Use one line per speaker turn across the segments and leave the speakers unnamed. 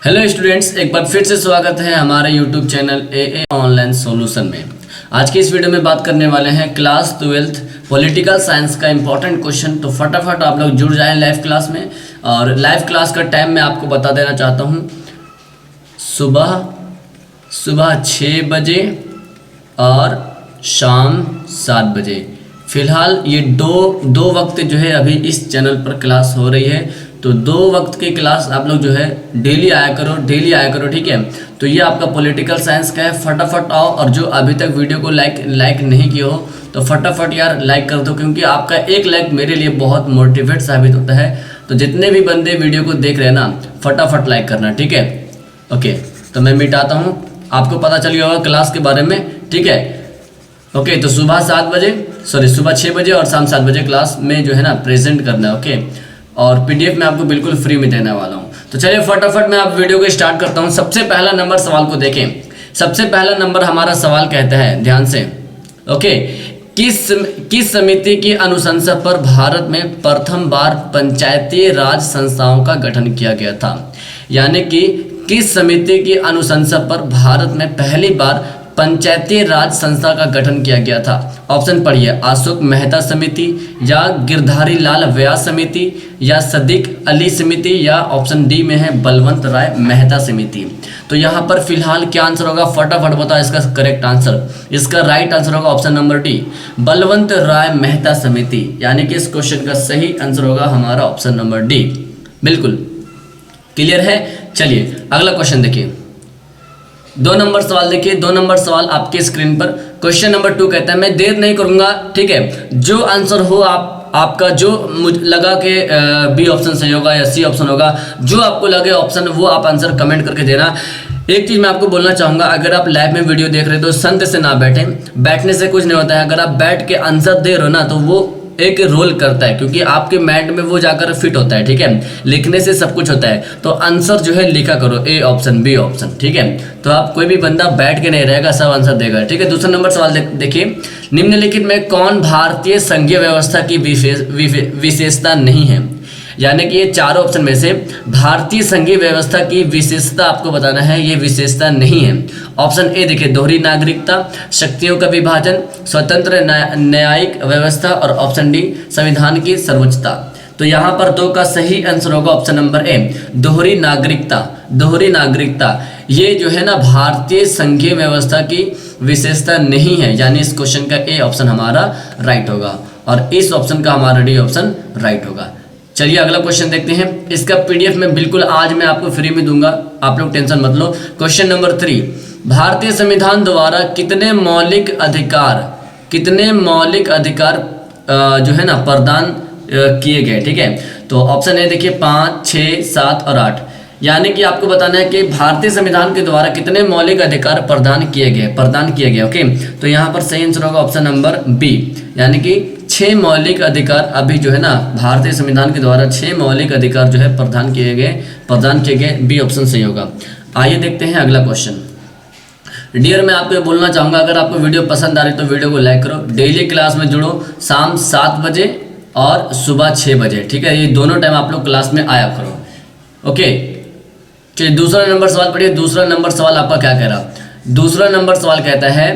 Hello students, एक बार फिर से स्वागत है हमारे यूट्यूब चैनल ए ऑनलाइन सॉल्यूशन में। आज की इस वीडियो में बात करने वाले हैं क्लास 12th पॉलिटिकल साइंस का इंपॉर्टेंट क्वेश्चन। तो फटाफट आप लोग जुड़ जाएं लाइव क्लास में। और लाइव क्लास का टाइम मैं आपको बता देना चाहता हूँ, सुबह 6 बजे और शाम 7 बजे। फिलहाल ये दो वक्त जो है अभी इस चैनल पर क्लास हो रही है। तो 2 वक्त की क्लास आप लोग जो है डेली आया करो, ठीक है। तो ये आपका पॉलिटिकल साइंस का है। फटाफट आओ, और जो अभी तक वीडियो को लाइक नहीं किया हो तो फटाफट यार लाइक कर दो, क्योंकि आपका एक लाइक मेरे लिए बहुत मोटिवेट साबित होता है। तो जितने भी बंदे वीडियो को देख रहे हैं ना, फटाफट लाइक करना, ठीक है। ओके, तो मैं मिटाता हूँ, आपको पता चल गया होगा क्लास के बारे में, ठीक है। ओके, तो सुबह 6 बजे और शाम 7 बजे क्लास में जो है ना प्रेजेंट करना है, ओके। और पीडीएफ मैं आपको बिल्कुल फ्री में देने वाला हूँ। तो चलिए फटाफट मैं आप वीडियो को स्टार्ट करता हूँ। सबसे पहला नंबर सवाल को देखें। सबसे पहला नंबर हमारा सवाल कहता है, ध्यान से, ओके, किस समिति की अनुशंसा पर भारत में प्रथम बार पंचायती राज संस्थाओं का गठन किया गया था। यानी कि किस समिति की अनुशंसा पर भारत में पहली बार पंचायती राज संस्था का गठन किया गया था। ऑप्शन पढ़िए, अशोक मेहता समिति, या गिरधारी लाल व्यास समिति, या सदीक अली समिति, या ऑप्शन डी में है बलवंत राय मेहता समिति। तो यहाँ पर फिलहाल क्या आंसर होगा, फटाफट बताओ इसका करेक्ट आंसर। इसका राइट आंसर होगा ऑप्शन नंबर डी, बलवंत राय मेहता समिति। यानी कि इस क्वेश्चन का सही आंसर होगा हमारा ऑप्शन नंबर डी। बिल्कुल क्लियर है। चलिए अगला क्वेश्चन देखिए। 2 नंबर सवाल देखिए। 2 नंबर सवाल आपके स्क्रीन पर। क्वेश्चन नंबर 2 कहता है, मैं देर नहीं करूंगा, ठीक है। जो आंसर हो आपका जो मुझे लगा कि बी ऑप्शन सही होगा या सी ऑप्शन होगा, जो आपको लगे ऑप्शन वो आप आंसर कमेंट करके देना। एक चीज़ मैं आपको बोलना चाहूँगा, अगर आप लाइव में वीडियो देख रहे हो तो संत से ना बैठें। बैठने से कुछ नहीं होता है। अगर आप बैठ के आंसर दे रहे हो ना, तो वो एक रोल करता है, क्योंकि आपके माइंड में वो जाकर फिट होता है, ठीक है। लिखने से सब कुछ होता है। तो आंसर जो है लिखा करो, ए ऑप्शन, बी ऑप्शन, ठीक है। तो आप कोई भी बंदा बैठ के नहीं रहेगा, सब आंसर देगा, ठीक है। दूसरा नंबर सवाल देखिए। निम्नलिखित में कौन भारतीय संघीय व्यवस्था की विशेषता नहीं है। यानी कि ये चारों ऑप्शन में से भारतीय संघीय व्यवस्था की विशेषता आपको बताना है, ये विशेषता नहीं है। ऑप्शन ए देखिए, दोहरी नागरिकता, शक्तियों का विभाजन, स्वतंत्र न्यायिक व्यवस्था, और ऑप्शन डी संविधान की सर्वोच्चता। तो यहाँ पर 2 का सही आंसर होगा ऑप्शन नंबर ए, दोहरी नागरिकता। दोहरी नागरिकता ये जो है ना भारतीय संघीय व्यवस्था की विशेषता नहीं है। यानी इस क्वेश्चन का ए ऑप्शन हमारा राइट होगा, और इस ऑप्शन का हमारा डी ऑप्शन राइट होगा। चलिए अगला क्वेश्चन देखते हैं। इसका पीडीएफ में बिल्कुल आज मैं आपको फ्री में दूंगा, आप लोग टेंशन मत लो। क्वेश्चन नंबर 3, भारतीय संविधान द्वारा कितने मौलिक अधिकार जो है ना प्रदान किए गए, ठीक है। तो ऑप्शन ए देखिए, 5, 6, 7 और 8। यानी कि आपको बताना है कि भारतीय संविधान के द्वारा कितने मौलिक अधिकार प्रदान किए गए, ओके। तो यहाँ पर सही आंसर होगा ऑप्शन नंबर बी, यानी कि 6 मौलिक अधिकार अभी जो है ना भारतीय संविधान के द्वारा 6 मौलिक अधिकार जो है प्रदान किए गए, बी ऑप्शन सही होगा। आइए देखते हैं अगला क्वेश्चन। डियर, मैं आपको बोलना चाहूँगा, अगर आपको वीडियो पसंद आ रही तो वीडियो को लाइक करो, डेली क्लास में जुड़ो, शाम 7 बजे और सुबह 6 बजे, ठीक है। ये दोनों टाइम आप लोग क्लास में आया करो, ओके। चलिए दूसरा नंबर सवाल पढ़िए। दूसरा नंबर सवाल आपका क्या कह रहा। दूसरा नंबर सवाल कहता है,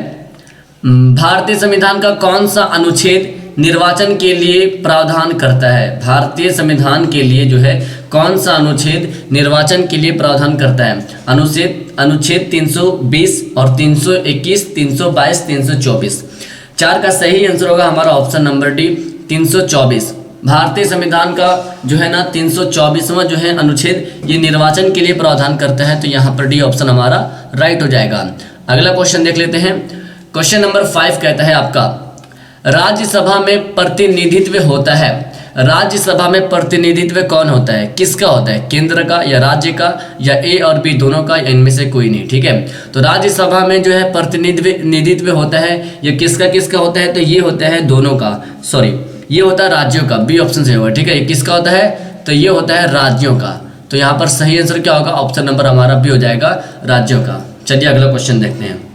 भारतीय संविधान का कौन सा अनुच्छेद निर्वाचन के लिए प्रावधान करता है। भारतीय संविधान के लिए जो है कौन सा अनुच्छेद निर्वाचन के लिए प्रावधान करता है। अनुच्छेद 320 और 321, 322, 324। 4 का सही आंसर होगा हमारा ऑप्शन नंबर डी, 324। भारतीय संविधान का जो है ना 324वां जो है अनुच्छेद ये निर्वाचन के लिए प्रावधान करता है। तो यहाँ पर डी ऑप्शन हमारा राइट हो जाएगा। अगला क्वेश्चन देख लेते हैं। क्वेश्चन नंबर 5 कहता है आपका, राज्यसभा में प्रतिनिधित्व होता है। राज्यसभा में प्रतिनिधित्व कौन होता है, किसका होता है, केंद्र का या राज्य का, या ए और बी दोनों का, या इनमें से कोई नहीं, ठीक है। तो राज्यसभा में जो है प्रतिनिधित्व होता है, ये किसका होता है, तो ये होता है दोनों का, ये होता है राज्यों का, बी ऑप्शन से होगा, ठीक है। ये किसका होता है, तो ये होता है राज्यों का। तो यहाँ पर सही आंसर क्या होगा, ऑप्शन नंबर हमारा बी हो जाएगा, राज्यों का। चलिए अगला क्वेश्चन देखते हैं।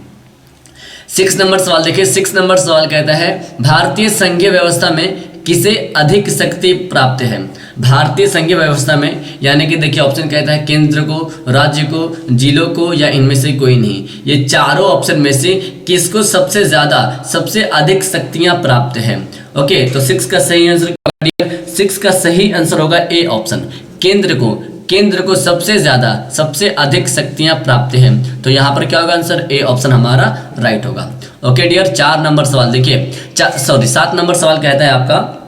6 नंबर सवाल देखिए। 6 नंबर सवाल कहता है, भारतीय संघीय व्यवस्था में किसे अधिक शक्ति प्राप्त है। भारतीय संघीय व्यवस्था में, यानी कि देखिए ऑप्शन कहता है केंद्र को, राज्य को, जिलों को या इनमें से कोई नहीं। ये चारों ऑप्शन में से किसको सबसे ज्यादा, सबसे अधिक शक्तियां प्राप्त हैं। ओके, तो 6 का सही आंसर, 6 का सही आंसर होगा ए ऑप्शन, केंद्र को सबसे ज्यादा, सबसे अधिक शक्तियां प्राप्त हैं। तो यहाँ पर क्या होगा आंसर, ए ऑप्शन हमारा राइट होगा। ओके डियर, 4 नंबर सवाल देखिए, 7 नंबर सवाल कहता है आपका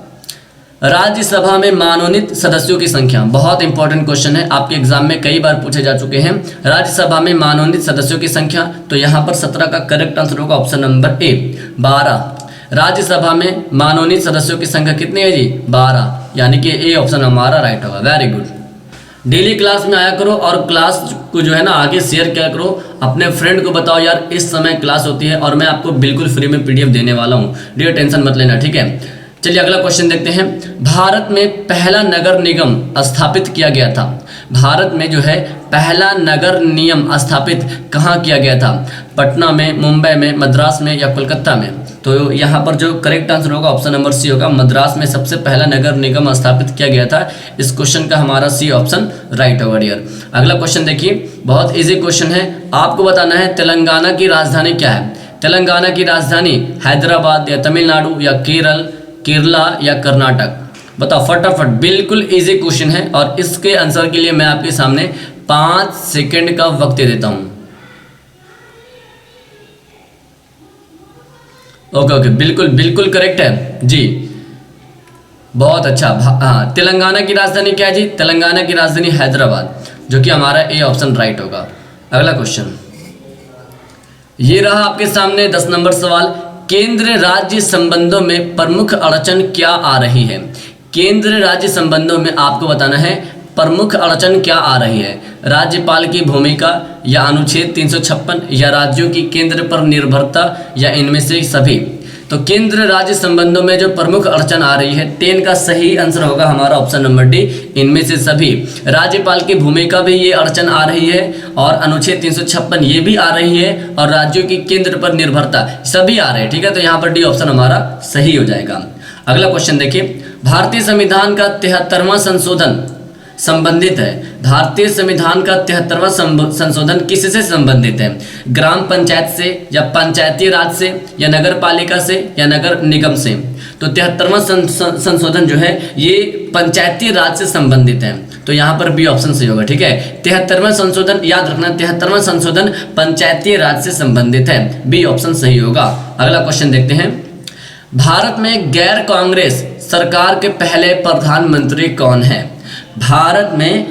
राज्यसभा में मनोनीत सदस्यों की संख्या। बहुत इंपॉर्टेंट क्वेश्चन है, आपके एग्जाम में कई बार पूछे जा चुके हैं। राज्यसभा में मनोनीत सदस्यों की संख्या, तो यहाँ पर 17 का करेक्ट आंसर होगा ऑप्शन नंबर ए 12। राज्यसभा में मनोनीत सदस्यों की संख्या कितनी है जी, 12, यानी कि ए ऑप्शन हमारा राइट होगा। Very good. डेली क्लास में आया करो और क्लास को जो है ना आगे शेयर किया करो, अपने फ्रेंड को बताओ यार इस समय क्लास होती है और मैं आपको बिल्कुल फ्री में पीडीएफ देने वाला हूँ, डियर टेंशन मत लेना, ठीक है। चलिए अगला क्वेश्चन देखते हैं। भारत में पहला नगर निगम स्थापित किया गया था। भारत में जो है पहला नगर निगम स्थापित कहाँ किया गया था, पटना में, मुंबई में, मद्रास में या कोलकाता में। तो यहाँ पर जो करेक्ट आंसर होगा ऑप्शन नंबर सी होगा, मद्रास में सबसे पहला नगर निगम स्थापित किया गया था। इस क्वेश्चन का हमारा सी ऑप्शन राइट होगा डियर। अगला क्वेश्चन देखिए, बहुत इजी क्वेश्चन है, आपको बताना है तेलंगाना की राजधानी क्या है। तेलंगाना की राजधानी हैदराबाद या तमिलनाडु या केरला या कर्नाटक, बताओ फटाफट, बिल्कुल इजी क्वेश्चन है और इसके आंसर के लिए मैं आपके सामने 5 सेकंड का वक्त दे देता हूं। ओके, बिल्कुल करेक्ट है जी, बहुत अच्छा। हाँ, तेलंगाना की राजधानी क्या है जी, तेलंगाना की राजधानी हैदराबाद, जो कि हमारा ए ऑप्शन राइट होगा। अगला क्वेश्चन ये रहा आपके सामने 10 नंबर सवाल। केंद्र राज्य संबंधों में प्रमुख अड़चन क्या आ रही है। केंद्र राज्य संबंधों में आपको बताना है प्रमुख अड़चन क्या आ रही है। राज्यपाल की भूमिका या अनुच्छेद 356 या राज्यों की केंद्र पर निर्भरता या इनमें से सभी। तो केंद्र राज्य संबंधों में जो प्रमुख अड़चन आ रही है, 10 का सही आंसर होगा हमारा ऑप्शन नंबर डी, इनमें से सभी। राज्यपाल की भूमिका भी ये अड़चन आ रही है और अनुच्छेद 356 ये भी आ रही है और राज्यों की केंद्र पर निर्भरता सभी आ रहे हैं, ठीक है। तो यहाँ पर डी ऑप्शन हमारा सही हो जाएगा। अगला क्वेश्चन देखिए, भारतीय संविधान का 73वां संशोधन संबंधित है। भारतीय संविधान का 73वां संशोधन किससे संबंधित है, ग्राम पंचायत से या पंचायती राज से या नगर पालिका से या नगर निगम से। तो 73वां संशोधन जो है ये पंचायती राज से संबंधित है, तो यहाँ पर बी ऑप्शन सही होगा, ठीक है। 73वां संशोधन याद रखना, 73वां संशोधन पंचायती राज से संबंधित है, बी ऑप्शन सही होगा। अगला क्वेश्चन देखते हैं, भारत में गैर कांग्रेस सरकार के पहले प्रधानमंत्री कौन है। भारत में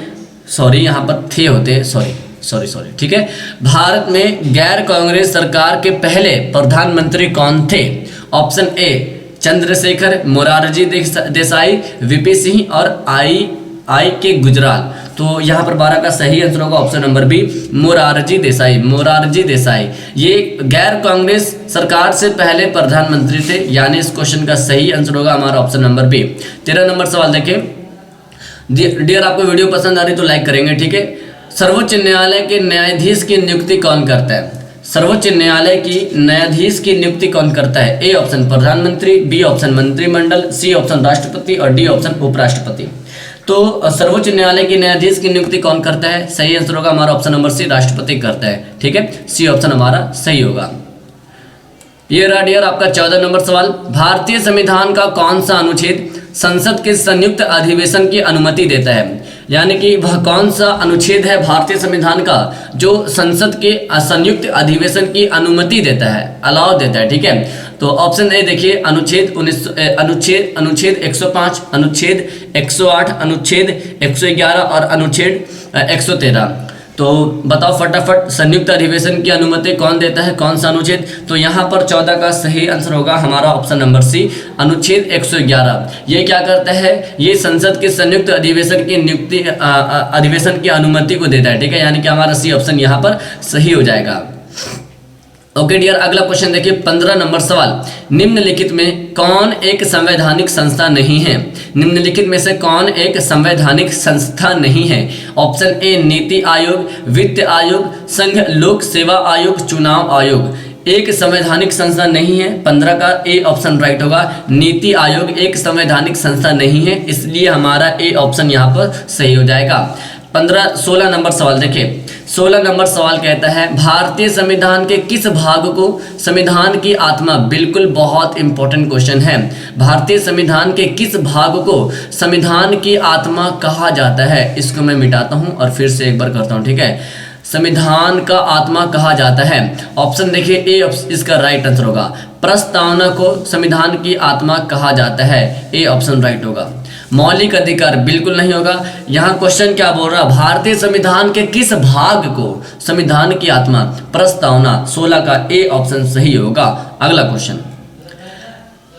यहाँ पर थे होते, सॉरी, ठीक है। भारत में गैर कांग्रेस सरकार के पहले प्रधानमंत्री कौन थे। Option A Chandrashekhar, Morarji Desai, VP Singh और आई के गुजराल। तो यहाँ पर 12 का सही आंसर होगा option number B, Morarji Desai. ये गैर कांग्रेस सरकार से पहले प्रधानमंत्री थे, यानी इस क्वेश्चन का सही आंसर होगा हमारा ऑप्शन नंबर बी। 13 नंबर सवाल देखें। डियर आपको वीडियो पसंद आ रही तो लाइक करेंगे, ठीक है। सर्वोच्च न्यायालय के न्यायाधीश की नियुक्ति कौन करता है। सर्वोच्च न्यायालय की न्यायाधीश की नियुक्ति कौन करता है। ए ऑप्शन प्रधानमंत्री, बी ऑप्शन मंत्रिमंडल, सी ऑप्शन राष्ट्रपति और डी ऑप्शन उपराष्ट्रपति। तो सर्वोच्च न्यायालय की न्यायाधीश की नियुक्ति कौन करता है, सही आंसर होगा हमारा ऑप्शन नंबर सी, राष्ट्रपति करता है, ठीक है। सी ऑप्शन हमारा सही होगा। ये रहा डियर आपका 14 नंबर सवाल। भारतीय संविधान का कौन सा अनुच्छेद संसद के संयुक्त अधिवेशन की अनुमति देता है, यानी कि वह कौन सा अनुच्छेद है भारतीय संविधान का जो संसद के संयुक्त अधिवेशन की अनुमति देता है, अलाउ देता है, ठीक है। तो ऑप्शन ए देखिए, अनुच्छेद 105, अनुच्छेद 108, अनुच्छेद 111 और अनुच्छेद 113। तो बताओ फटाफट, संयुक्त अधिवेशन की अनुमति कौन देता है, कौन सा अनुच्छेद। तो यहाँ पर 14 का सही आंसर होगा हमारा ऑप्शन नंबर सी, अनुच्छेद 111। ये क्या करता है, ये संसद के संयुक्त अधिवेशन की नियुक्ति अधिवेशन की अनुमति को देता है, ठीक है। यानी कि हमारा सी ऑप्शन यहाँ पर सही हो जाएगा। ओके डियर, अगला क्वेश्चन देखिए 15 नंबर सवाल। निम्नलिखित में कौन एक संवैधानिक संस्था नहीं है। निम्नलिखित में से कौन एक संवैधानिक संस्था नहीं है। ऑप्शन ए नीति आयोग, वित्त आयोग, संघ लोक सेवा आयोग, चुनाव आयोग। एक संवैधानिक संस्था नहीं है, 15 का ए ऑप्शन राइट होगा। नीति आयोग एक संवैधानिक संस्था नहीं है, इसलिए हमारा ए ऑप्शन यहाँ पर सही हो जाएगा। 16 नंबर सवाल देखिए, 16 नंबर सवाल कहता है भारतीय संविधान के किस भाग को संविधान की आत्मा, बिल्कुल बहुत इंपॉर्टेंट क्वेश्चन है। भारतीय संविधान के किस भाग को संविधान की आत्मा कहा जाता है? इसको मैं मिटाता हूं और फिर से एक बार करता हूं, ठीक है। संविधान का आत्मा कहा जाता है, ऑप्शन देखिए ए इसका राइट आंसर होगा। प्रस्तावना को संविधान की आत्मा कहा जाता है, ए ऑप्शन राइट होगा। मौलिक अधिकार बिल्कुल नहीं होगा। यहाँ क्वेश्चन क्या बोल रहा है, भारतीय संविधान के किस भाग को संविधान की आत्मा, प्रस्तावना, 16 का ए ऑप्शन सही होगा। अगला क्वेश्चन,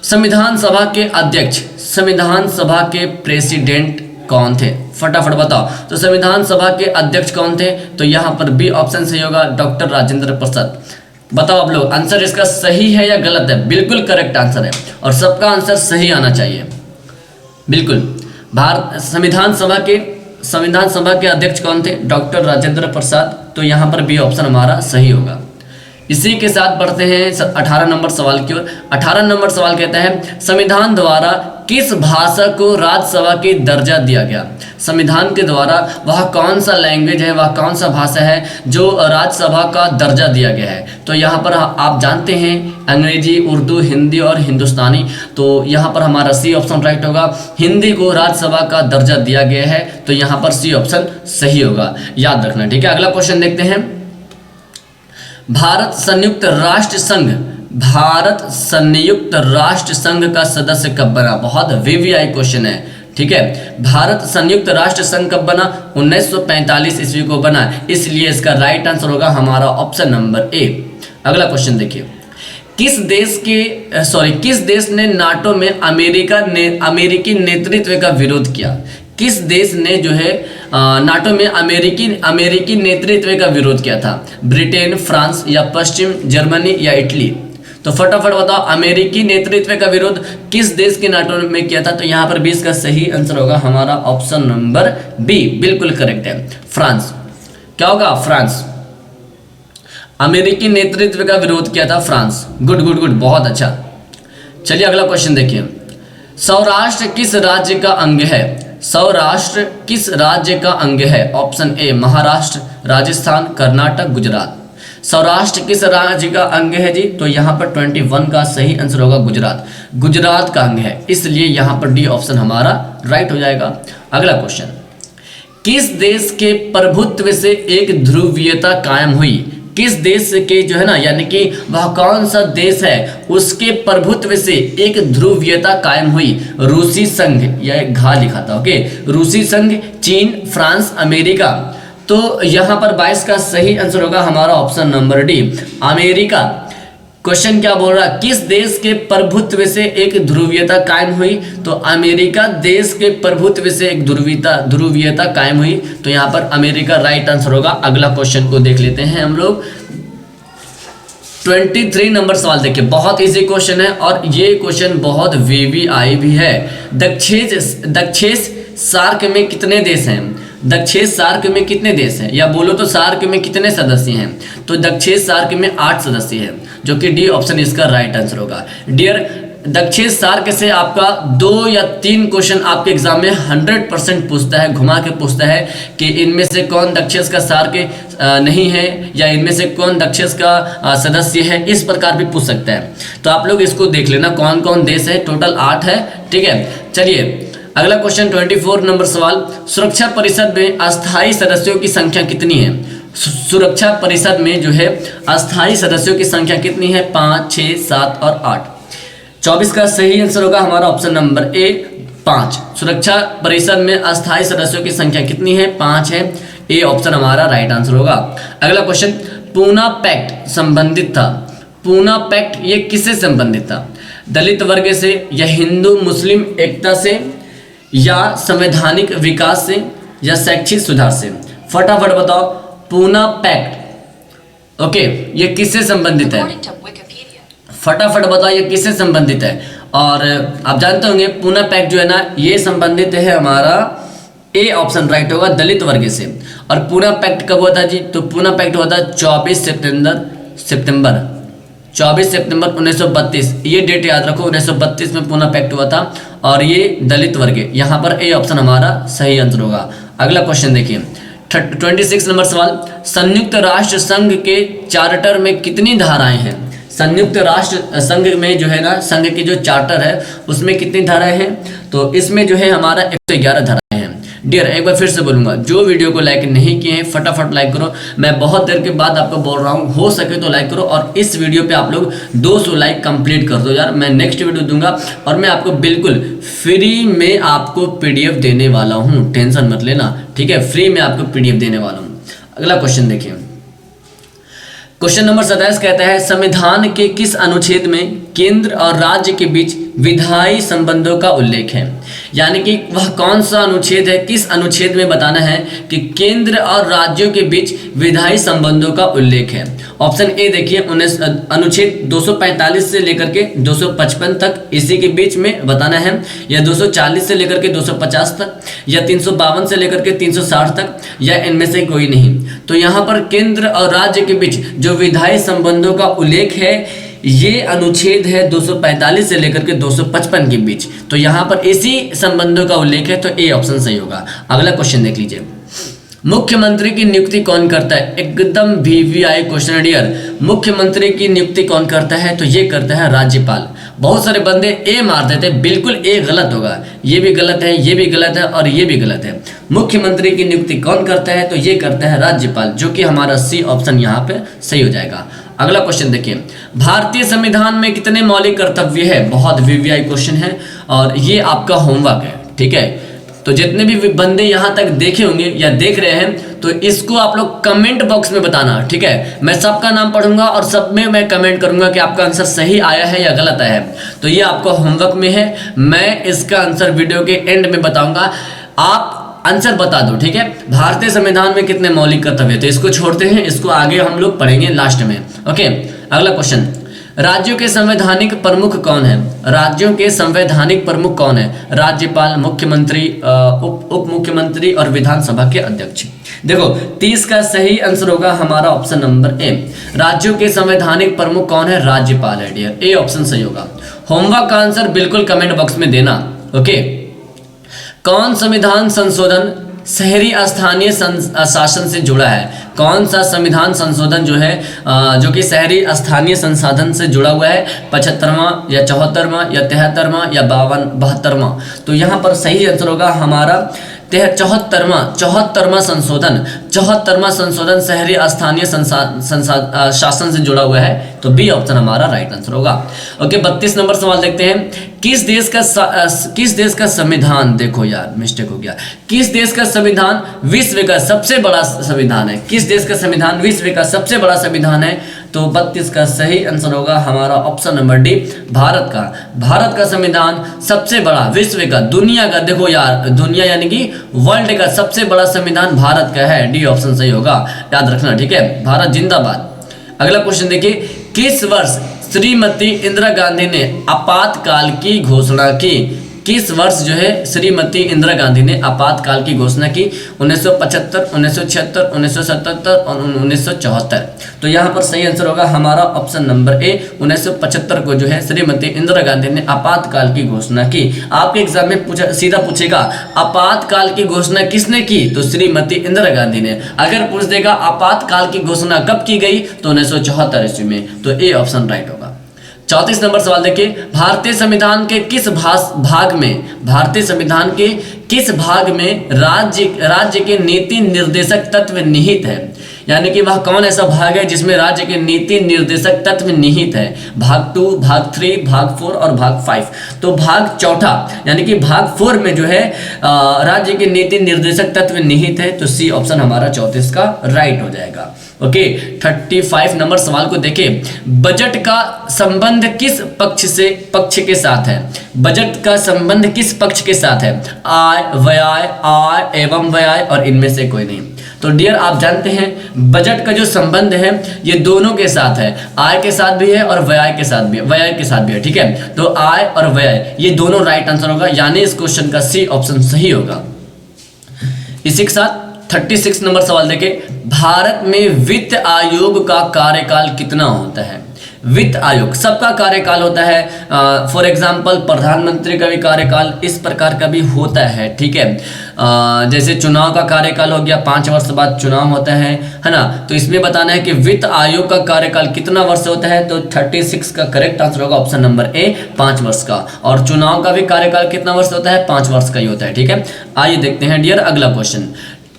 संविधान सभा के अध्यक्ष, संविधान सभा के प्रेसिडेंट कौन थे? फटाफट बताओ। तो संविधान सभा के अध्यक्ष कौन थे? तो यहाँ पर बी ऑप्शन सही होगा, डॉक्टर राजेंद्र प्रसाद। बताओ आप लोग, आंसर इसका सही है या गलत है? बिल्कुल करेक्ट आंसर है और सबका आंसर सही आना चाहिए, बिल्कुल। भारत संविधान सभा के अध्यक्ष कौन थे? डॉक्टर राजेंद्र प्रसाद। तो यहाँ पर बी ऑप्शन हमारा सही होगा। इसी के साथ बढ़ते हैं 18 नंबर सवाल की ओर। 18 नंबर सवाल कहता है संविधान द्वारा किस भाषा को राज्यसभा की दर्जा दिया गया? संविधान के द्वारा वह कौन सा लैंग्वेज है, वह कौन सा भाषा है जो राज्यसभा का दर्जा दिया गया है? तो यहाँ पर आप जानते हैं अंग्रेजी, उर्दू, हिंदी और हिंदुस्तानी। तो यहाँ पर हमारा सी ऑप्शन राइट होगा। हिंदी को राज्यसभा का दर्जा दिया गया है, तो यहाँ पर सी ऑप्शन सही होगा, याद रखना, ठीक है। अगला क्वेश्चन देखते हैं, भारत संयुक्त राष्ट्र संघ का सदस्य कब बना? बहुत वीवीआई क्वेश्चन है, ठीक है। भारत संयुक्त राष्ट्र संघ कब बना? 1945 ईस्वी को बना, इसलिए इसका राइट आंसर होगा हमारा ऑप्शन नंबर ए। अगला क्वेश्चन देखिए, किस देश ने नाटो में अमेरिकी नेतृत्व का विरोध किया? किस देश ने जो है नाटो में अमेरिकी नेतृत्व का विरोध किया था? ब्रिटेन, फ्रांस या पश्चिम जर्मनी या इटली? तो फटाफट बताओ, अमेरिकी नेतृत्व का विरोध किस देश के नाटो में किया था? तो यहाँ पर 20 का सही आंसर होगा हमारा ऑप्शन नंबर बी, बिल्कुल करेक्ट है, फ्रांस। क्या होगा? फ्रांस। अमेरिकी नेतृत्व का विरोध किया था फ्रांस। गुड गुड गुड, बहुत अच्छा। चलिए अगला क्वेश्चन देखिए, सौराष्ट्र किस राज्य का अंग है? सौराष्ट्र किस राज्य का अंग है? Option A Maharashtra, Rajasthan, Karnataka, Gujarat. सौराष्ट्र किस राज्य का अंग है जी? तो यहाँ पर 21 का सही आंसर होगा गुजरात। गुजरात का अंग है, इसलिए यहाँ पर डी ऑप्शन हमारा राइट हो जाएगा। अगला क्वेश्चन, किस देश के प्रभुत्व से एक ध्रुवीयता कायम हुई? किस देश के जो है ना, यानी कि वह कौन सा देश है, उसके प्रभुत्व से एक ध्रुवीयता कायम हुई? रूसी संघ, यह घा लिखा था, ओके, रूसी संघ, चीन, फ्रांस, अमेरिका। तो यहाँ पर 22 का सही आंसर होगा हमारा option number D, America. Question क्या बोल रहा है, किस देश के प्रभुत्व से एक ध्रुवीयता कायम हुई? तो अमेरिका देश के प्रभुत्व से एक ध्रुवीयता कायम हुई, तो यहाँ पर अमेरिका राइट आंसर होगा। अगला क्वेश्चन को देख लेते हैं हम लोग। 23 नंबर सवाल देखिए, बहुत इजी क्वेश्चन है और ये क्वेश्चन बहुत वीवीआई भी है। दक्षेश सार्क में कितने देश हैं? दक्षेश सार्क में कितने देश हैं, या बोलो तो सार्क में कितने सदस्य हैं? तो दक्षेश सार्क में 8 सदस्य हैं, जो कि डी ऑप्शन इसका राइट आंसर होगा। डियर, दक्षेश सार्क से आपका 2 या 3 क्वेश्चन आपके एग्जाम में 100% पूछता है, घुमा के पूछता है कि इनमें से कौन दक्षेश का सार्क नहीं है, या इनमें से कौन दक्षेश का सदस्य है, इस प्रकार भी पूछ सकता है। तो आप लोग इसको देख लेना कौन कौन देश है, टोटल 8 है, ठीक है। चलिए अगला क्वेश्चन 24 नंबर सवाल, सुरक्षा परिषद में अस्थायी सदस्यों की संख्या कितनी है? सुरक्षा परिषद में जो है अस्थायी सदस्यों की संख्या कितनी है? 5, 6, 7 और 8। 24 का सही आंसर होगा हमारा ऑप्शन नंबर ए, 5। सुरक्षा परिषद में अस्थायी सदस्यों की संख्या कितनी है? 5 है, ए ऑप्शन हमारा राइट आंसर होगा। अगला क्वेश्चन, पूना पैक्ट संबंधित था। पूना पैक्ट ये किससे संबंधित था? दलित वर्ग से, या हिंदू मुस्लिम एकता से, या संवैधानिक विकास से, या शैक्षिक सुधार से? फटाफट बताओ, पूना पैक्ट, ओके, ये किससे संबंधित है? फटाफट बताओ ये किससे संबंधित है? और आप जानते होंगे पूना पैक्ट जो है ना, ये संबंधित है हमारा, ए ऑप्शन राइट होगा, दलित वर्ग से। और पूना पैक्ट कब हुआ था जी? तो पूना पैक्ट हुआ था 24 सितंबर 24 सितंबर 1932, ये डेट याद रखो, 1932 में पुनः पैक्ट हुआ था और ये दलित वर्ग है। यहाँ पर ए ऑप्शन हमारा सही आंसर होगा। अगला क्वेश्चन देखिए 26 नंबर सवाल, संयुक्त राष्ट्र संघ के चार्टर में कितनी धाराएं हैं? संयुक्त राष्ट्र संघ में जो है ना, संघ की जो चार्टर है उसमें कितनी धाराएं हैं? तो इसमें जो है हमारा 111 धाराएं हैं। डियर एक बार फिर से बोलूंगा, जो वीडियो को लाइक नहीं किए हैं फटाफट लाइक करो। मैं बहुत देर के बाद आपको बोल रहा हूँ, हो सके तो लाइक करो और इस वीडियो पे आप लोग 200 लाइक कंप्लीट कर दो यार। मैं नेक्स्ट वीडियो दूंगा और मैं आपको बिल्कुल फ्री में आपको PDF देने वाला हूँ, टेंशन मत लेना, ठीक है। फ्री में आपको PDF देने वाला हूँ। अगला क्वेश्चन देखिए, क्वेश्चन नंबर 27 कहता है, संविधान के किस अनुच्छेद में केंद्र और राज्य के बीच विधायी संबंधों का उल्लेख है? यानी कि वह कौन सा अनुच्छेद है, किस अनुच्छेद में बताना है कि केंद्र और राज्यों के बीच विधायी संबंधों का उल्लेख है। ऑप्शन ए देखिए, अनुच्छेद 245 से लेकर के 255 तक, इसी के बीच में बताना है, या 240 से लेकर के 250 तक, या 352 से लेकर के 360 तक, या इनमें से कोई नहीं। तो यहाँ पर केंद्र और राज्य के बीच जो विधायी संबंधों का उल्लेख है, ये अनुच्छेद है 245 से लेकर के 255 के बीच। तो यहाँ पर इसी संबंधों का उल्लेख है, तो ए ऑप्शन सही होगा। अगला क्वेश्चन देख लीजिए, मुख्यमंत्री की नियुक्ति कौन करता है? एकदम VVI क्वेश्चन डियर। मुख्यमंत्री की नियुक्ति कौन करता है? तो ये करता है राज्यपाल। बहुत सारे बंदे ए मार देते, बिल्कुल ए गलत होगा, ये भी गलत है, ये भी गलत है और ये भी गलत है। मुख्यमंत्री की नियुक्ति कौन करता है? तो ये करता है राज्यपाल, जो कि हमारा सी ऑप्शन यहाँ पे सही हो जाएगा। अगला क्वेश्चन देखिए, भारतीय संविधान में कितने मौलिक कर्तव्य है? बहुत VVI क्वेश्चन है और ये आपका होमवर्क है, ठीक है। तो जितने भी बंदे यहाँ तक देखे होंगे या देख रहे हैं, तो इसको आप लोग कमेंट बॉक्स में बताना, ठीक है। मैं सबका नाम पढ़ूंगा और सब में मैं कमेंट करूंगा कि आपका आंसर सही आया है या गलत आया है। तो ये आपका होमवर्क में है, मैं इसका आंसर वीडियो के एंड में बताऊंगा, आप आंसर बता दो, ठीक है। भारतीय संविधान में कितने मौलिक कर्तव्य, तो इसको छोड़ते हैं, इसको आगे हम लोग पढ़ेंगे लास्ट में, ओके। अगला क्वेश्चन, राज्यों के संवैधानिक प्रमुख कौन है? राज्यों के संवैधानिक प्रमुख कौन है? राज्यपाल, मुख्यमंत्री, उप मुख्यमंत्री और विधानसभा के अध्यक्ष। देखो 30 का सही आंसर होगा हमारा ऑप्शन नंबर ए। राज्यों के संवैधानिक प्रमुख कौन है? राज्यपाल है डियर, ए ऑप्शन सही होगा। होमवर्क का आंसर बिल्कुल कमेंट बॉक्स में देना, ओके। कौन संविधान संशोधन शहरी स्थानीय शासन से जुड़ा है? कौन सा संविधान संशोधन जो है जो कि शहरी स्थानीय संसाधन से जुड़ा हुआ है? 75वां या 74वां या 73वां या 72वां? तो यहाँ पर सही आंसर होगा हमारा 74वां संशोधन शहरी स्थानीय शासन से जुड़ा हुआ है, तो बी ऑप्शन हमारा राइट आंसर होगा। ओके 32 नंबर सवाल देखते हैं, किस देश का संविधान, देखो यार मिस्टेक हो गया, किस देश का संविधान विश्व का सबसे बड़ा संविधान है? किस देश का संविधान विश्व का सबसे बड़ा संविधान है? तो 32 का सही आंसर होगा हमारा ऑप्शन नंबर डी, भारत का। भारत का संविधान सबसे बड़ा, विश्व का, दुनिया का, देखो यार दुनिया यानी कि वर्ल्ड का सबसे बड़ा संविधान भारत का है, डी ऑप्शन सही होगा, याद रखना, ठीक है। भारत जिंदाबाद। अगला क्वेश्चन देखिए, किस वर्ष श्रीमती इंदिरा गांधी ने आपातकाल की घोषणा की? किस वर्ष जो है श्रीमती इंदिरा गांधी ने आपातकाल की घोषणा की? 1975, 1976, 1977 और 1974। तो यहाँ पर सही आंसर होगा हमारा ऑप्शन नंबर ए, 1975 को जो है श्रीमती इंदिरा गांधी ने आपातकाल की घोषणा की। आपके एग्जाम में सीधा पूछेगा आपातकाल की घोषणा किसने की? तो श्रीमती इंदिरा गांधी ने। अगर पूछ देगा आपातकाल की घोषणा कब की गई? तो 1974 ईस्वी में, तो ए ऑप्शन राइट होगा। 34 नंबर सवाल देखिए, भारतीय संविधान के किस भाग में राज्य के नीति निर्देशक तत्व निहित है? यानी कि वह कौन ऐसा भाग है जिसमें राज्य के नीति निर्देशक तत्व निहित है? भाग 2, भाग 3, भाग 4 और भाग 5। तो भाग चौथा यानी कि भाग 4 में जो है राज्य के नीति निर्देशक तत्व निहित है, तो सी ऑप्शन हमारा 34 का राइट हो जाएगा। ओके 35 नंबर सवाल को देखें, बजट का संबंध किस पक्ष के साथ है? बजट का संबंध किस पक्ष के साथ है? आय, व्यय, आय एवं व्यय और इनमें से कोई नहीं। तो डियर आप जानते हैं बजट का जो संबंध है ये दोनों के साथ है, आय के साथ भी है और व्यय के साथ भी है, ठीक है। तो आय और व्यय ये दोनों राइट आंसर होगा, यानी इस क्वेश्चन का सी ऑप्शन सही होगा। इसी के साथ 36 नंबर सवाल देखें, भारत में वित्त आयोग का कार्यकाल कितना होता है? वित्त आयोग सबका कार्यकाल होता है, फॉर एग्जांपल प्रधानमंत्री का भी कार्यकाल इस प्रकार का भी होता है, ठीक है। जैसे चुनाव का कार्यकाल हो गया, 5 वर्ष बाद चुनाव होता है ना। तो इसमें बताना है कि वित्त आयोग का कार्यकाल कितना वर्ष होता है, तो 36 का करेक्ट आंसर होगा ऑप्शन नंबर ए, 5 वर्ष का। और चुनाव का भी कार्यकाल कितना वर्ष होता है, 5 वर्ष का ही होता है, ठीक है। आइए देखते हैं डियर अगला क्वेश्चन,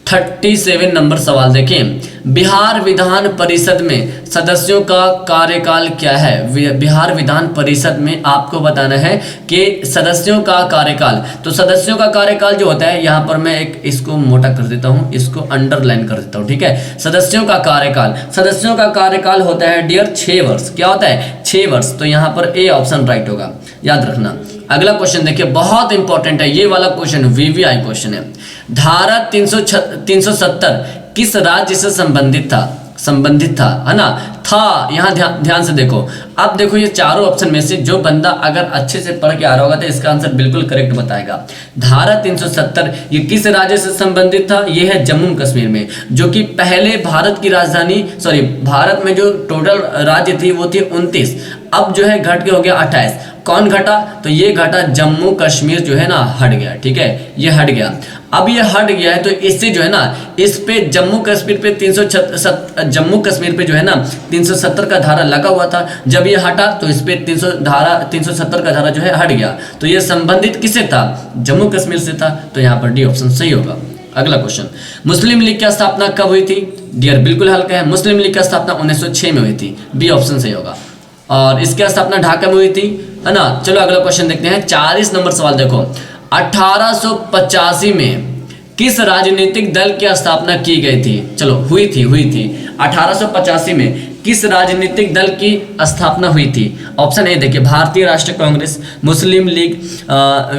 37 नंबर सवाल देखें। बिहार विधान परिषद में सदस्यों का कार्यकाल क्या है? बिहार विधान परिषद में आपको बताना है कि सदस्यों का कार्यकाल। तो सदस्यों का कार्यकाल जो होता है, यहाँ पर मैं एक इसको मोटा कर देता हूँ, इसको अंडरलाइन कर देता हूँ, ठीक है। सदस्यों का कार्यकाल होता है डियर 6 वर्ष। क्या होता है? 6 वर्ष। तो यहाँ पर ए ऑप्शन राइट होगा, याद रखना। अगला क्वेश्चन देखिए, बहुत इंपॉर्टेंट है ये वाला क्वेश्चन, वीवीआई क्वेश्चन है। धारा 370 किस राज्य से संबंधित था, है ना। था, यहाँ ध्यान से देखो। अब देखो ये चारों ऑप्शन में से जो बंदा अगर अच्छे से पढ़ के आ रहा होगा तो इसका आंसर बिल्कुल करेक्ट बताएगा। धारा 370 ये किस राज्य से संबंधित था? ये है जम्मू कश्मीर में, जो कि पहले भारत में जो टोटल राज्य थी वो थी 29, अब जो है घट के हो गया 28। कौन घटा? तो ये घटा जम्मू कश्मीर जो है ना हट गया, ठीक है, ये हट गया। अब ये हट गया है तो इससे जो है ना इस पे जम्मू कश्मीर पे 370 का धारा लगा हुआ था। जब ये हटा तो इस पे 370 का धारा जो है हट गया। तो ये संबंधित किससे था? जम्मू कश्मीर से था। तो यहाँ पर डी ऑप्शन सही होगा। अगला क्वेश्चन, मुस्लिम लीग की स्थापना कब हुई थी? डियर बिल्कुल हल्का है, मुस्लिम लीग की स्थापना 1906 में हुई थी, बी ऑप्शन सही होगा। और इसकी स्थापना ढाका में हुई थी, है ना। चलो अगला क्वेश्चन देखते हैं, 40 नंबर सवाल देखो। 1885 में किस राजनीतिक दल की स्थापना की गई थी? चलो हुई थी 1885 में किस राजनीतिक दल की स्थापना हुई थी? ऑप्शन ए देखिए, भारतीय राष्ट्रीय कांग्रेस, मुस्लिम लीग,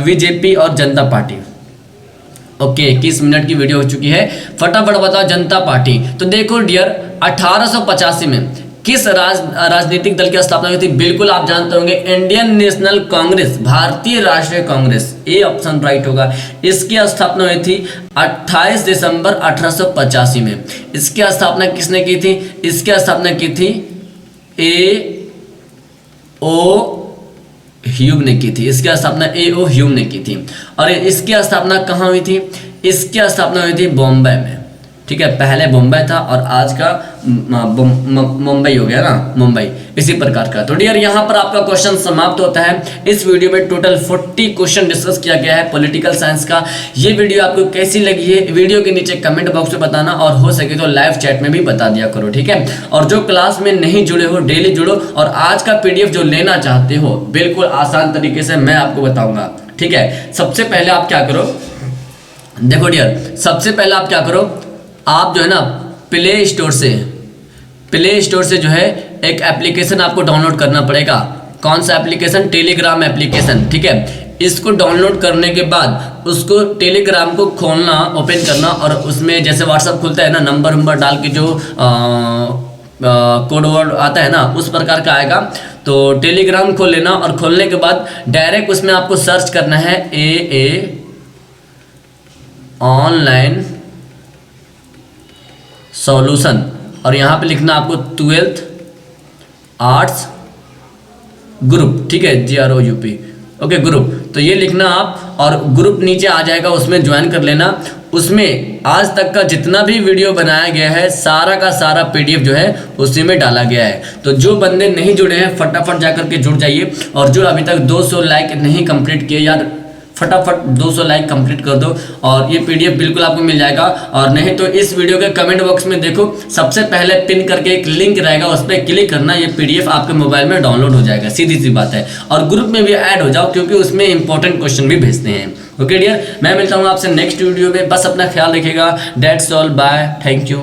बीजेपी और जनता पार्टी। ओके, 21 मिनट की वीडियो हो चुकी है, फटाफट बताओ जनता पार्टी। तो देखो डियर 1885 में किस राजनीतिक दल की स्थापना हुई थी? बिल्कुल आप जानते होंगे, इंडियन नेशनल कांग्रेस, भारतीय राष्ट्रीय कांग्रेस, ए ऑप्शन राइट होगा। इसकी स्थापना हुई थी 28 दिसंबर 1885 में। इसकी स्थापना किसने की थी? इसकी स्थापना की थी ए.ओ. ह्यूम ने की थी। इसकी स्थापना ए.ओ. ह्यूम ने की थी। और इसकी स्थापना कहाँ हुई थी? इसकी स्थापना हुई थी बॉम्बे में, ठीक है। पहले बॉम्बे था और आज का मुंबई हो गया ना, मुंबई, इसी प्रकार का। तो डियर यहाँ पर आपका क्वेश्चन समाप्त होता है। इस वीडियो में टोटल 40 क्वेश्चन डिस्कस किया गया है पॉलिटिकल साइंस का। ये वीडियो आपको कैसी लगी है वीडियो के नीचे कमेंट बॉक्स में बताना, और हो सके तो लाइव चैट में भी बता दिया करो, ठीक है। और जो क्लास में नहीं जुड़े हो डेली जुड़ो, और आज का PDF जो लेना चाहते हो बिल्कुल आसान तरीके से मैं आपको बताऊंगा, ठीक है। सबसे पहले आप क्या करो, देखो डियर, सबसे पहले आप क्या करो, आप जो है ना प्ले स्टोर से जो है एक एप्लीकेशन आपको डाउनलोड करना पड़ेगा। कौन सा एप्लीकेशन? टेलीग्राम एप्लीकेशन, ठीक है। इसको डाउनलोड करने के बाद उसको टेलीग्राम को खोलना, ओपन करना, और उसमें जैसे व्हाट्सएप खुलता है ना, नंबर डाल के जो कोड वर्ड आता है ना, उस प्रकार का आएगा। तो टेलीग्राम खोल लेना, और खोलने के बाद डायरेक्ट उसमें आपको सर्च करना है AA ऑनलाइन सॉल्यूशन, और यहाँ पे लिखना आपको 12th आर्ट्स ग्रुप, ठीक है, GROUP, ओके, ग्रुप। तो ये लिखना आप, और ग्रुप नीचे आ जाएगा, उसमें ज्वाइन कर लेना। उसमें आज तक का जितना भी वीडियो बनाया गया है सारा का सारा PDF जो है उसी में डाला गया है। तो जो बंदे नहीं जुड़े हैं फटाफट जाकर के जुड़ जाइए, और जो अभी तक 200 लाइक नहीं कंप्लीट किए यार, फटाफट 200 लाइक कंप्लीट कर दो, और ये PDF बिल्कुल आपको मिल जाएगा। और नहीं तो इस वीडियो के कमेंट बॉक्स में देखो, सबसे पहले पिन करके एक लिंक रहेगा, उस पर क्लिक करना, ये PDF आपके मोबाइल में डाउनलोड हो जाएगा, सीधी सी बात है। और ग्रुप में भी ऐड हो जाओ, क्योंकि उसमें इंपॉर्टेंट क्वेश्चन भी भेजते हैं। ओके डियर, मैं मिलता हूँ आपसे नेक्स्ट वीडियो में, बस अपना ख्याल रखिएगा। That's all, bye, thank you.